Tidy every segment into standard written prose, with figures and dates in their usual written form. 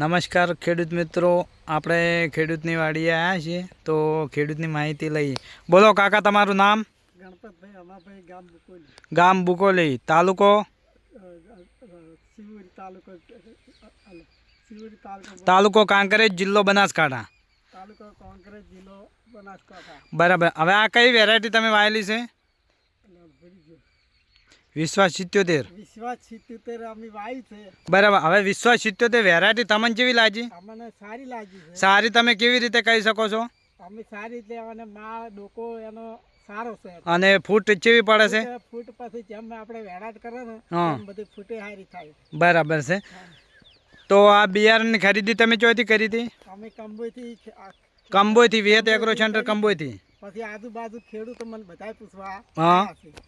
નમસ્કાર ખેડૂત મિત્રો, આપણે ખેડૂતની વાડીએ આવ્યા છીએ તો ખેડૂતની માહિતી લઈએ. બોલો કાકા, તમારું નામ? ગણપતભાઈ અમાભાઈ, ગામ બુકોલી. ગામ બુકોલી, તાલુકો? શિવરી તાલુકો. શિવરી તાલુકો. તાલુકો કાંકરેજ, જિલ્લો બનાસકાંઠા. તાલુકો કાંકરેજ, જિલ્લો બનાસકાંઠા. બરાબર. હવે આ કઈ વેરાયટી તમે વાવેલી છે? વિશ્વાસ 77. વિશ્વાસ 77 અમે વાવી છે. બરાબર. હવે વિશ્વાસ 77 વેરાયટી તમને કેવી લાગી? અમને સારી લાગી છે. સારી તમે કેવી રીતે કહી શકો છો? અમે સારી રીતે અને માળ ડોકો એનો સારો છે અને ફૂટ કેવી પડે છે? ફૂટ પછી જેમ આપણે વેરાટ કરે ને એમ બધી ફૂટે સારી થાય. બરાબર છે. તો આ બિયારણની ખરીદી તમે ચોથી કરી હતી? અમે કંબોઈથી. કંબોઈથી, વિહત એગ્રો સેન્ટર કંબોઈથી. પછી આજુબાજુ ખેડૂતો મને બધા પૂછવા. હા,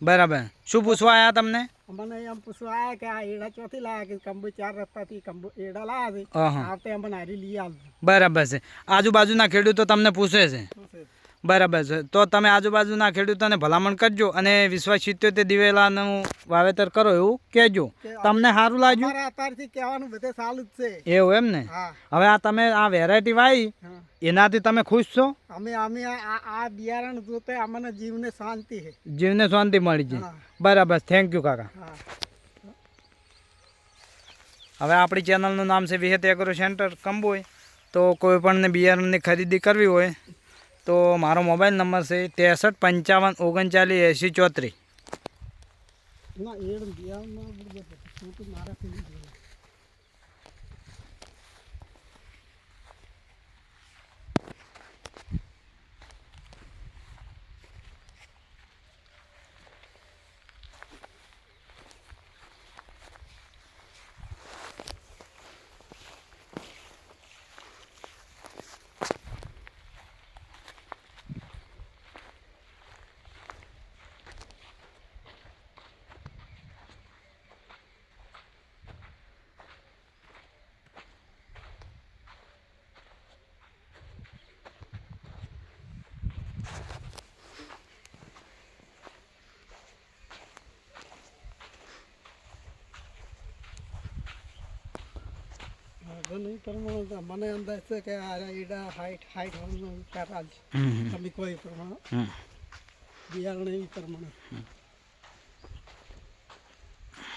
બરાબર. શું પૂછવા આવ્યા તમને? મને એમ પૂછવા આવ્યા કે આ એડા ચોથી લાયા કે કંબોઈ 4 રસ્તાથી એડા લાયા છે. આવતે અમને હારી લઈ આવજો. બરાબર છે. આજુબાજુના ખેડૂતો તમને પૂછે છે. બરાબર છે. તો તમે આજુબાજુના ખેડૂતોને ભલામણ કરજો અને વિશ્વાસ 77 દિવેલાનું વાવેતર કરો એવું કહેજો. તમને સારું લાગ્યું? અત્યારથી કહેવાનું બધે સારું જ છે. એવું એમ ને? હવે આ તમે આ વેરાયટી વાવી એનાથી તમે ખુશ છો? અમે આ બિયારણ જોતે અમને જીવને શાંતિ છે. જીવને શાંતિ મળી છે. બરાબર. થેન્ક યુ કાકા. હવે આપણી ચેનલનું નામ છે વિહત એગ્રો સેન્ટર કંબોઈ. તો કોઈ પણને બિયારણની ખરીદી કરવી હોય તો મારો મોબાઈલ નંબર છે 63 55 39 80. મને અંદાજ છે કે એડા હાઈટ વિચાર તમે કોઈ પ્રમાણે બિયારણ એ પ્રમાણે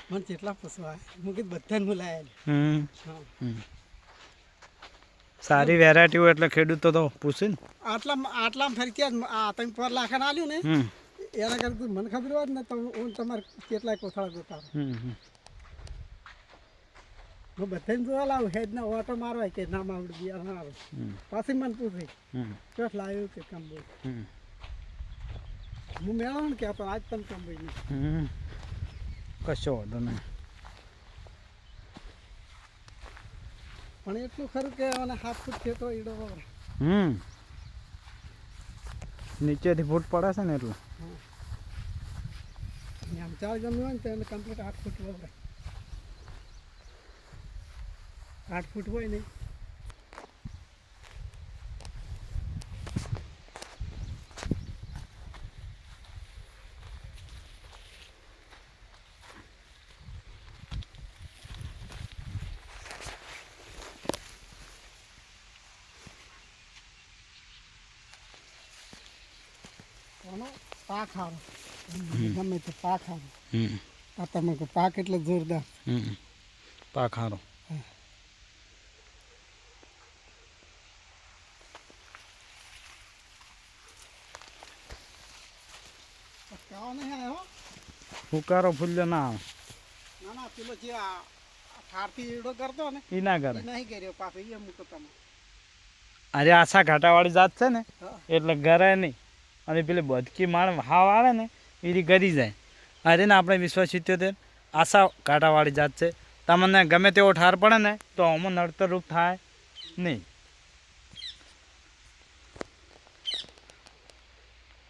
મને જેટલા પૂછવા મૂકી બધાને બોલાયેલ. સારી વેરાયટી હોય એટલે ખેડૂતો તો પૂછે ને. આટલા ફરી ક્યાં તમે 4 લાખ આલ્યું ને એના કરતું મને ખબર હોત ને તો તમારે કેટલાય કોથળા જોતા હું બધાને જોવા લાવું. હેડના ઓટો મારવાય કે ના માવડે બિયારણ આવે પાછી મને પૂછે ચોથ લાવ્યું કે કંબોઈ. હું મેળવું ને કે પણ આજ પણ કંબોઈ નહીં. કશો વાંધો નહીં. પણ એટલું ખરું કે મને 7 ફૂટ થયો ઈડો વગર. નીચેથી ફૂટ પડે છે ને એટલે આમ 4 ગમ્યું હોય ને તો એને કમ્પ્લીટ 8 ફૂટ વગર 8 ફૂટ હોય નહીં. પાક સારો ગમે તે પાક સારો. આ તમે પાક એટલે જોરદાર પાક સારો. હુકારો ફૂલ્યો ના આવે. ના પેલો જે ઠારથી ઈડો કરતો ને એ ના કરે. નહીં કર્યો પાછો એ મૂકો તમે. અરે આછા ઘાટાવાળી જાત છે ને એટલે ઘરે નહીં. અને પેલી બદકી માણ હાવ આવે ને એ ગરી જાય. અરે ને આપણે વિશ્વાસ 77 આશા ઘાટાવાળી જાત છે. તમને ગમે તેવો ઠાર પડે ને તો આમાં નડતર રૂપ થાય નહીં.